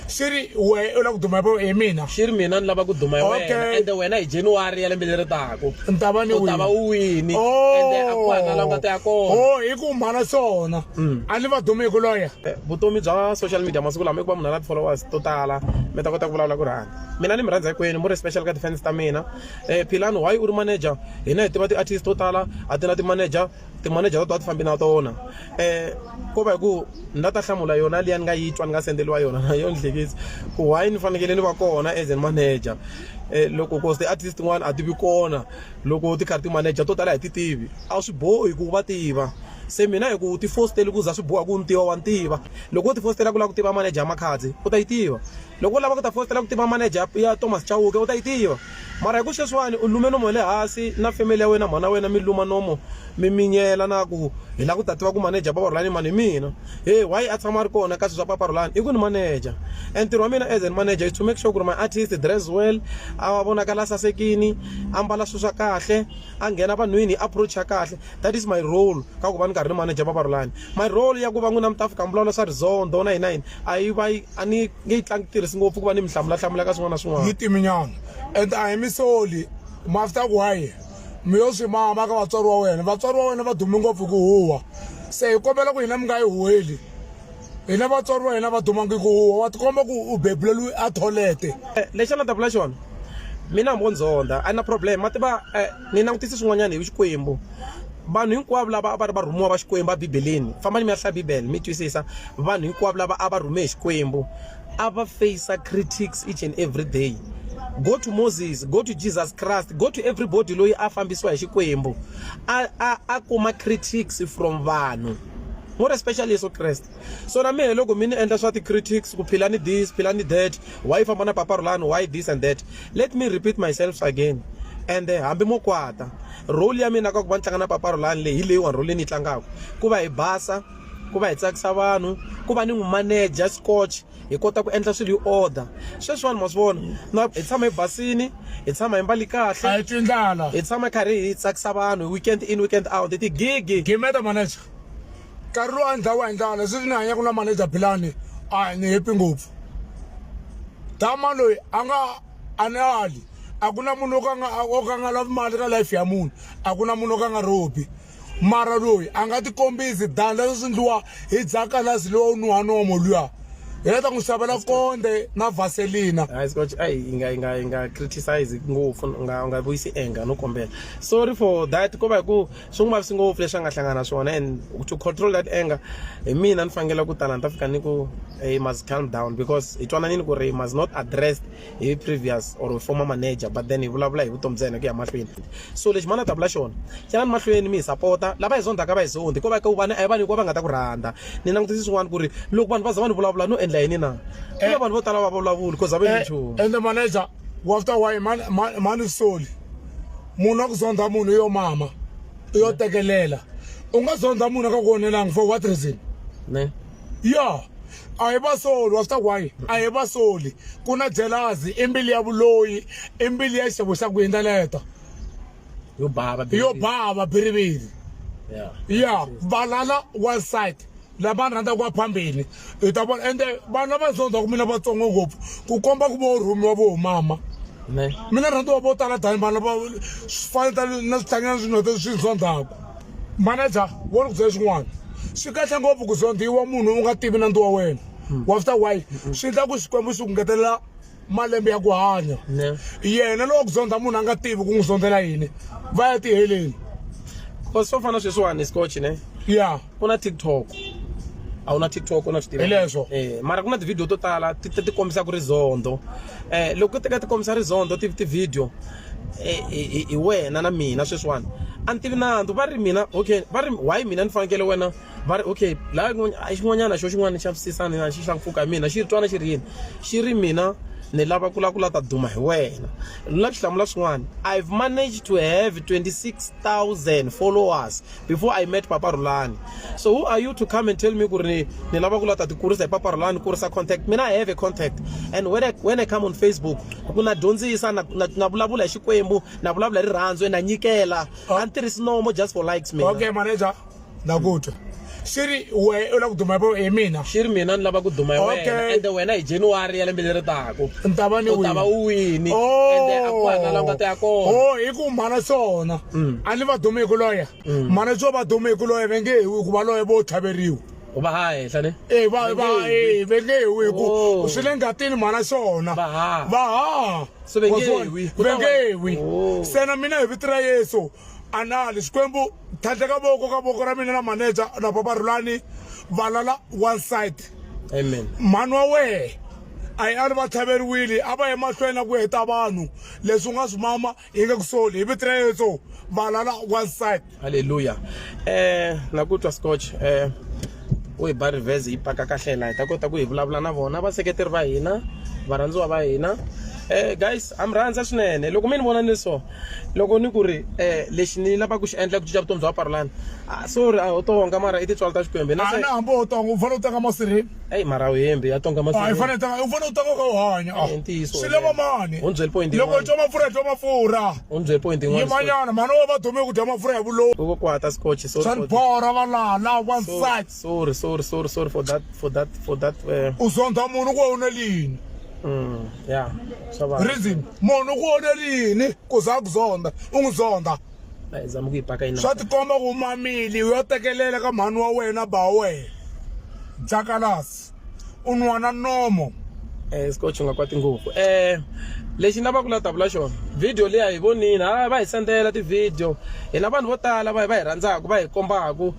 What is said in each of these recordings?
Shiri we ula kuduma bo emina. Shiri mina lava kuduma wena and when I January ya lembe letako. Ntabani wini. Utaba uwini and then akwana langa ta yakona. Oh, ikumana sona. Ani va dume kuloya. Vutomi bya social media masiku lama ku va munhu na followers totala mi ta kota ku vulavula ku rhanda mina ni mi rhandza hinkwenu more special ka defense ta mina PhiLAni why u ri manager hina hi tiva ti-artist totala a ti na ti-manager to ti fambi na tona ko va hi ku ni ta hlamula yona liya ni nga yi twa ni nga sendeliwa yona na yo ni hlekisi ku why ni fanekele ni va kona as a manager loko cause ti-artist tin'wana a ti vi kona loko ti karhi ti-manager totala hi ti tivi a swi bohi ku va tiva se mina hi ku ti fosteli ku za swi boha ku ni tiva wa ni tiva loko ti fostela ku lava ku tiva manager Makhadzi u ta yi tiva loko u lava ku ta fostela ku tiva manager ya Thomas Chauke u ta yi tiva mara hi ku sweswiwani u lume nomo le hansi na family ya wena mhana wena mi luma nomo mi minyela na ku hi la ku ta tiva ku manager Papa Rhulani mani mina why a tshama ri kona ka swilo swa Papa Rhulani i ku ni manager and ntirho wa mina as a manager is to make sure ku ri my artist dress well a vonakala sasekini a mbala swilo swa kahle a nghena vanhwini approach ya kahle that is my role ka ku va ni karhi ni manager Papa Rhulani my role ya ku va n'wina mi ta fika mi vulavula swa rizondo na hina a yi va a ni nge yi tlangi tirhisi ngopfu ku va ni mi hlamula ka swin'wana na swin'wana yi timinyana and a hi misoli mafta ku hayi mi yo swi mama ka vatswari wa wena va dume ngopfu ku huwa se hi kombela ku hina mi nga yi huweli hina vatswari wa hina va dumangi ku huwa wa tikomba ku u bebuleliwe a tholete lexi a ni ta vula xona mina hambi wo ndzonda a na problem ma tiva ni langutise swin'wanyana hi Xikwembu vanhu hinkwavo lava a va ri va rhumiwa va Xikwembu a bibeleni famba ni mi ya hlaya bibele mi twisisa vanhu hinkwavo lava a va rhume hi Xikwembu a va face critics each and every day go to Moses, go to Jesus Christ, go to everybody loyi a fambisiwa hi Xikwembu a kuma critics from vanhu more especially so Christ so na mehe loko mina endla swa ti-critics ku PhiLAni this PhiLAni that why famba na Papa Rhulani why this and that let me repeat myself again and hambi mo kwata role ya mina ka ku va ni tlanga na Papa Rhulani leyi hi leyiwani role ni yi tlangaka ku va hi basa ku va hi tsakisa vanhu ku va ni n'wi manager scotch hi kota ku endla swilo hi order sweswiwani ma swi vona na hi tshama hi basini hi tshama hi mbali kahle a hi tindlala hi tshama hi karhi hi tsakisa vanhu weekend in weekend out ti-gigi gimeta manager nkarhi lowu a ni dlawa hi ndlala sweswi ni hanyaka na manager PhiLAni a ni happy ngopfu dama loyi a nga a ni ali a ku na munhu o ka nga lavi mali ka life ya munhu a ku na munhu o ka nga robi mara loyi a nga tikombisi danda leswi endliwa hi dzakalasi lowu nuha nomo luya hi leta n'wi xavela konde na vaselina scotch hi nga criticize ngopfu nga vuyisi enga no kombela sorry for that ko va hi ku swi n'wi vavisi ngopfu leswi a nga hlangana swona and to control that anger hi mina ni fanele ku tala ni ta fika ni ku he must calm down because hi twananini ku ri he must not address hi previous or former manager but then hi vulavula hi vutomi bya yena ku ya mahlweni so lexi mana ta vula xona xana mahlweni mi hi sapota lava hi zondaka va hi zondi ko va ku vana a hi vanhu hikuva va nga ta ku rhandza ni langutisi swin'wana ku ri loko vanhu va za vanhu vulavula no endla yini na ku vanhu vo tala va vulavuli because a va ni nchumu and the manager after why mani soli munhu a ku zonda munhu yo mama yo tekelela u nga zonda munhu ka ku onelanga for what reason ne yeah a hi vasoli after why a hi vasoli ku na jealousy imbili ya vuloyi imbili ya xixevo xa ku hindzeleta yo bava biriviri yeah valala one side lava rhandza ku va phambeni hi ta vona ende vanhu lava zonda ku mina vatsongo ngopfu ku komba ku vo rhumiwa vo mama mina rhandziwa vo tala tani vanhu lava fanele na switlangana swinote swi zondaka manager wo ni ku byela xin'wana swi kahle ngopfu ku zondiwa munhu u nga tivi na ndi wa wena after why swi endla ku Xikwembu xi ku ngetelela malembe ya ku hanya yena loko ku zonda munhu a nga tivi ku n'wi zondela yini va ya tiheleni swo fana sweswiwani scotch ne yeah ku na TikTok a wu na TikTok u na swi tiva mara ku na tivhidiyo to tala ti kombisa ku rizondo loko ti kombisa rizondo ti-video hi wena na mina sweswiwani a ni tivi nandzu va ri mina okay va ri why mina ni fanekele wena va ri okay laha xin'wanyana xo xin'wana xa visisani na xi xa nfuka hi mina xi ri twana xi ri yini xi ri mina ni lava ku ta duma hi wena ni la ku hlamula swin'wana I've managed to have 26,000 followers before I met Papa Rhulani so who are you to come and tell me ku ri ni lava ku ta tikurisa hi Papa Rhulani kurisa contact mina I have a contact and when I come on Facebook ku na dyondzisa na vulavula hi Xikwembu na vulavula hi rirhandzu na nyikela a ni tirhisi nomo just for likes mina okay manager na kutwa Shiri we ula kuduma bo emina. Shiri mina ni lava ku duma hi wena and wena hi January ya lembe leri tako. Ntava ni wini. Utava uwini. And akwana la ngata yakona. Oh, iku mana sona. Ani va dume ku loya. Mana jo va dume ku loya venge ku va loya bo thaberiwa. Uba hayi hlane. Va venge ku sile ngatini mana sona. Va so venge sena mina hi vitra Yesu. Anali Skwembu thateka boko ra mina na manager na Papa Rhulani valala one side. Amen. Manwa we ai ari va thaveriwile ava emahlweni ku heta vanhu leswi nga swi mama hi nge ku soli hi vitra Yesu valala one side. Hallelujah. Na ku twa Scotch u hi ba reverse hi paka kahle la hi ta kota ku hi vulavula na vona vaseketeri va hina varhandziwa va hina. Guys, I'm rhandza swinene loko mi ni vona ni so loko ni ku ri lexi ni lava ku xi endla ku cinca vutomi bya Papa Rhulani sorry a ho tonga mara i titswala ta Xikwembu na hambi u tonga u fanele u teka masirheni mara u hembi ya tonga masirheni u fanele u teka ka u hanya swi lava mani loko u twa mafurha u ndzi point yimanyana mani wo va dume ku dya mafurha ya vuloyi u ku hata Scotch swa ni bora valala one side sorry for that u zonda munhu ku una lini yeah reason munhu ku una lini ku za ku zonda u n'wi zonda zama ku yi paka ina swa tikomba ku mamili u yo tekelela ka mhani wa wena ba wena jakalasi u nwana nomo Scotch nga kwati ngopfu lexi na va ku la ta vula xona video leyi hi vonini va hi sendela ti-video hina vanhu vo tala va hi rhandzaka va hi kombaku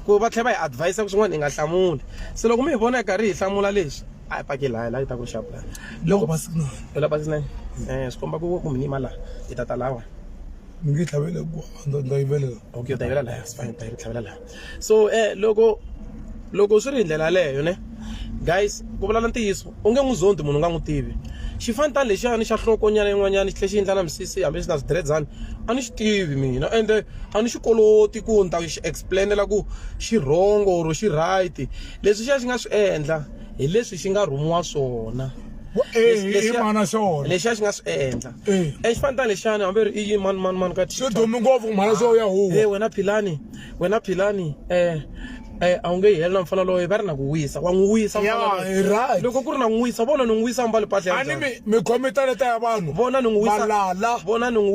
ku va tlhela va hi advise ku swin'wana hi nga hlamuli se loko mi hi vona hi karhi hi hlamula leswi a hi paki la yi ta ku xapa loko basikunani la basikunani swi komba ku mi nima laha hi ta ta lawa mi nge tlhavele ku nda yivelela okay u ta yivela laha fine ta tlhavela laha so loko swi ri hi ndlela leyo ne guys ku vulavula ntiyiso u nge n'wi zondi munhu nga n'wi tivi xifantani lexiyani xa nhlokonyana yin'wanyana xi tlhe xi endla na misisi hambi xi na swidredzani a ni xi tivi mina ende a ni xi koloti ku ni ta xi explainela ku xi wrong or xi right leswi xi nga swi endla hi leswi xi nga rhumiwa swona lexiya xi nga swi endla xifantani lexiyani hambi ri i yi mani ka xi dumi ngopfu mhana so ya huwa wena PhiLAni a wu nge hi heli na mfana loyi va ri na ku wisa wa n'wi wisa loko ku ri na n'wi wisa vona ni n'wi wisa ambali mpahla ya njhani mi khomita leta ya vanhu vona ni n'wi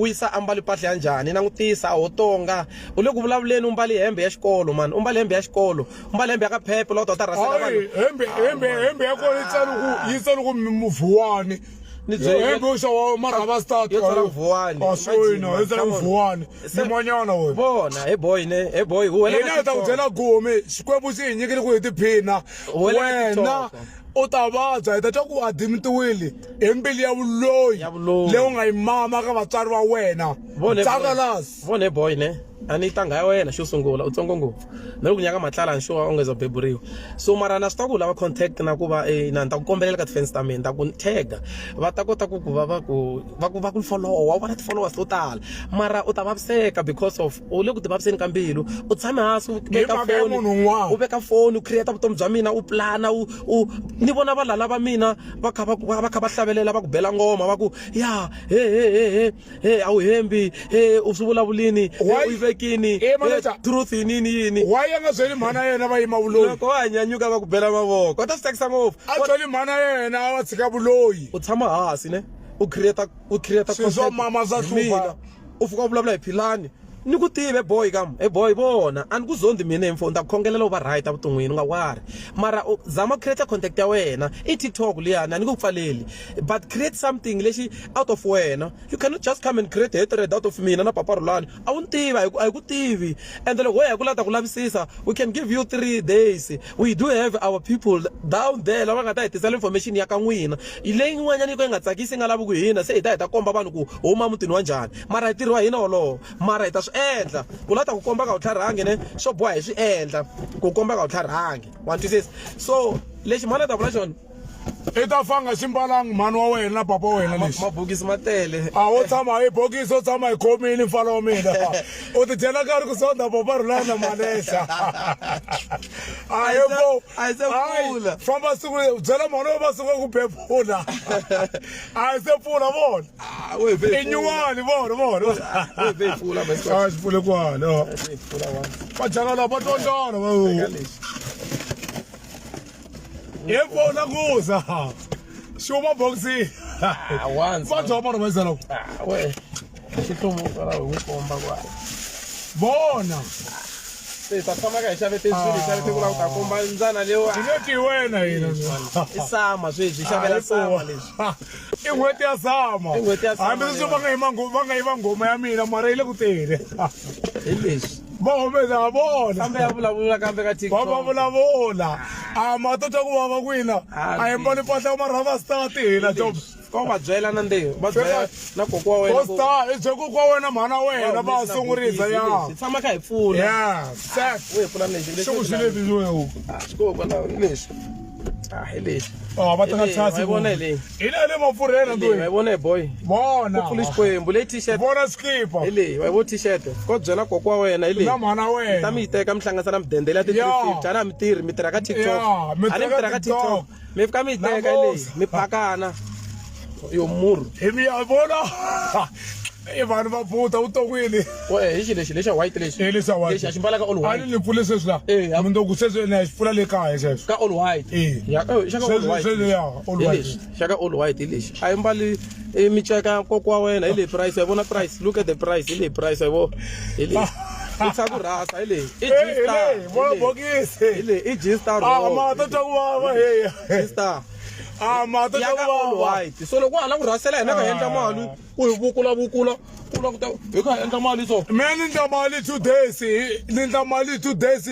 wisa ambali mpahla ya njhani langutisa ho tonga u le ku vulavuleni u mbali hembe ya xikolo mani u mbali hembe ya xikolo u mbali hembe ya ka phephe laha u ta rasela vanhu hembe ya kona yi tsali ku muvuwani hembe u xava marhava start vuwani yimanyana wena vona he boy hina ta ku byela gome Xikwembu xi hi nyikile ku hi tiphina wena u ta vabya hi ta twa ku adimitiwile hi mbili ya vuloyi leyi u nga yi mama ka vatswari va wena jakalasi vona he boy ne a ni tanga ya wena xo sungula u tsongo ngopfu na ku nyaka matlala ni sure u nga zo beburiwa so mara na swi ta ku lava contact na ku va na ni ta ku kombelela ka ti-fans ta mina ta ku tag va ta kota ku va ku followa u vona ti-followers to tala mara u ta vaviseka because of u le ku ti vaviseni ka mbilu u tshame hansi u veka foni u create vutomi bya mina u plana ni vona valala va mina va kha va hlavelela va ku bela ngoma va ku ya he a wu hembi u swi vulavulini kini truth yini why nga byeli mhana yena va yima vuloyi loko wa nyanyuka va ku bela mavoko ta swi tekisa ngopfu a byeli mhana yena va tshika vuloyi u tshama hansi ne u create swo mama za hlupa u fika u vulavula hi PhiLAni ni ku tive boy boy vona a ni ku zondi mina hi mfoni ta ku khongelela u va right evuton'wini u nga wari mara zama create contact ya wena i TikTok liyani a ni ku pfaleli but create something lexi out of wena you cannot just come and create hatred out of mina na Papa Rhulani a wu ni tivi a hi ku tivi ende loko hi ku lava ku lavisisa we can give you 3 days we do have our people down there lava nga ta hi tisela information ya ka n'wina leyi n'wanyana yi nga tsakisi nga lavi ku hina se hi ta komba vanhu ku huma mutini wa njhani mara hi tirhi wa hina wolowo mara hi ta endla ku lata ku komba ka u tlharhangi ne swo boha hi swi endla ku komba ka u tlharhangi wa twisisa so lexi mhana ta vula xona i ta fanga ximbalangi mhani wa wena na papa wena lexi mabokisi ma tele a wo tshama hi bokisi wo tshama hi khomini mfana wa mina u ti dyela nkarhi ku sonda Papa Rhulani na malexa a se pfula famba siku byela mhana wa va suka ku bebula a se pfula vona inyuwani bona Vefula bese. ah sifule kwana Vefula wa. bajaka batondana yebona kuza shuma boxi Once. bazoba nomenzela We. Xihlomo para ukomba kwa. bona Sasama ka xave teswili xave te kula ta komba ndzana lewa. ineti wena yina Isama sweswi xavela sama leswi. in'hweti ya sama In'hweti ya sama hambi leswi va nga yiva ngoma ya mina mara yi le ku tele Hi leswi. va humesa bona Kambe ya vulavula kambe ka va TikTok. vulavula mato twa ku vava kwina a hi mbali mpahla mara va start hina job Ko va byela na ndeyo. Va byela na kokwa wena. posta i bye ku kwa wena mhana wena va sungurisa ya Tshama ka hi pfula. ya set We pfula leswi xi ku xi le biziweho Xikopa na leswi. Hi leswi. va teka chasi Hi vona leyi. hi le mafurheni Hi ntoyi vona boy. bona Pfula xikwembu le t-shirt. bona skipa Hi leyi, wa vo t-shirt. Ko byela kokwa wena hi leyi. na mhana Ta wena mi yi teka mi hlanganisa na midendele ya ti Ya. 350 ana mi tirhi mi tirha ka TikTok. Ya, mi A ni mi tirha ka TikTok. Mi fika mi yi teka hi leyi mi phakana. Yo murhi. hi mi ya bona i vanhu va buta vutokwini We hi xi lexi lexa white lexi. lexi wa Lexi a xi mbalaka all a white. ni pfule sweswi la ya. mi ndo ku sweswi na xi pfula le kaya sweswi Ka all white. Ya xaka all white. sweswi ya all Hi white lexi xaka all white hi lexi. A yi mbali mi cheka kokwa wena hi leyi price ya vona price. Look at the price hi leyi price ya vo. Hi leyi. I tsa ku rasa hi leyi. I G-Star. bona Hi bokisi leyi i G-Star. mato twa ku vava heya G-Star. mato twa Ya ku ka all vava white. So loko hala ku rasela hina ka endla mali. U hi vukula kula ku ta hi ka endla mali so. mina ni ndla mali 2 days ni ndla mali 2 days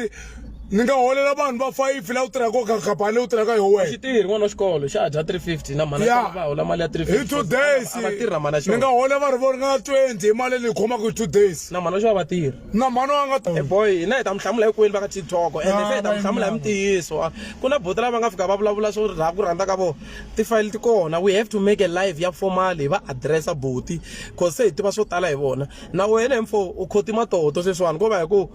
ni nga holela vanhu va 5 la u tirhaka ka khampani leyi u tirhaka hi wena Xitirhi n'wana wa xikolo xa dya 350 na mana Ya. va hola mali ya 350. hi 2 days Va tirha mana ni nga xo. hola va ri vo ringana 20 hi mali leyi khomaka hi 2 days Na mana xo va tirha. na mhani wa nga ta Boy hina hi ta mi hlamula hinkwenu va ka TikTok ende se hi ta mi va hlamula hi mitiyiso. Ku na boti lava nga fika va vulavula swo ku rhandza ka vona tifayili ti kona. We have to make a live ya formal hi va addressa boti cause se hi tiva swo tala hi vona. Na wena M4 u khoti matoto sweswiwani ko va hi ku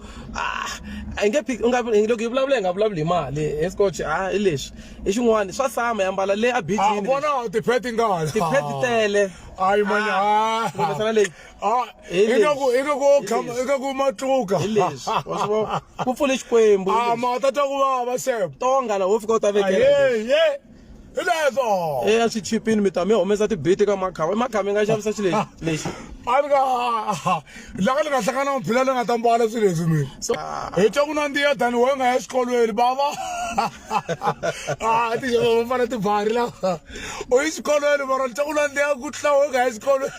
a nge u nga loko hi vulavula hi nga vulavuli hi mali escotch hi leswi i xin'wana swa sama ya mbala le a beachini vona tipheti ngani tipheti tele hayi manya kumbesana leyi eka ku matluka hi leswi wa swi vona ku pfule xikwembu mata twa ku vava sep tonga la wo fika u ta vekela ye hi leswo a swi chipini mi ta mi humesa tibiti ka makhami nga xavisa xilexi lexi a ni nga laka ni nga hlangana maphila ni nga ta mbala swilo leswi mina hi twa ku nandziya tani we nga ya xikolweni bava tixava va fana tibari la u yi xikolweni mara ni twa ku nandziya ku tlula we nga ya xikolweni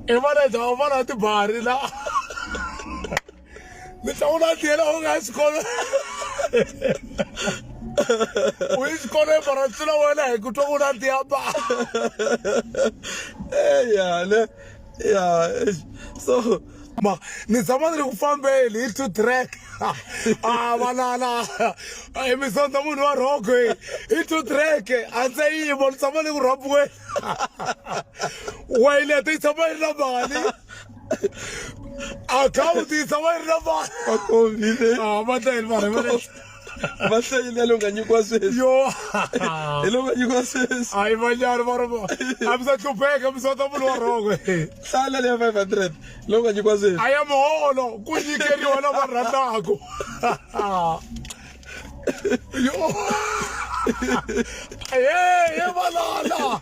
i manaja wa fana tibari la ni twa ku nandziya la we nga ya xikolweni u yi xikolweni mara tlula wena hi ku twa ku nandziya ba so ma ni tshama ni ri ku fambeni hi 2 track valala mi sondza munhu wa rhoko hi 2 track a ndze yimo ni tshama ni ku rhapiweni wayilete yi tshama yi ri na mali akhawunti yi tshama yi ri na mali vakomile matlayeni mara vahleyile lo nga nyikiwa sweswi yo hi lo nga nyikiwa sweswi hayi vanyari mara a mi sa hlupheka mi sondza munhu wa rhoko hlala leya 500 lo nga nyikiwa sweswi a ya muholo ku nyikeriwa lava rhandzaka yo ye valala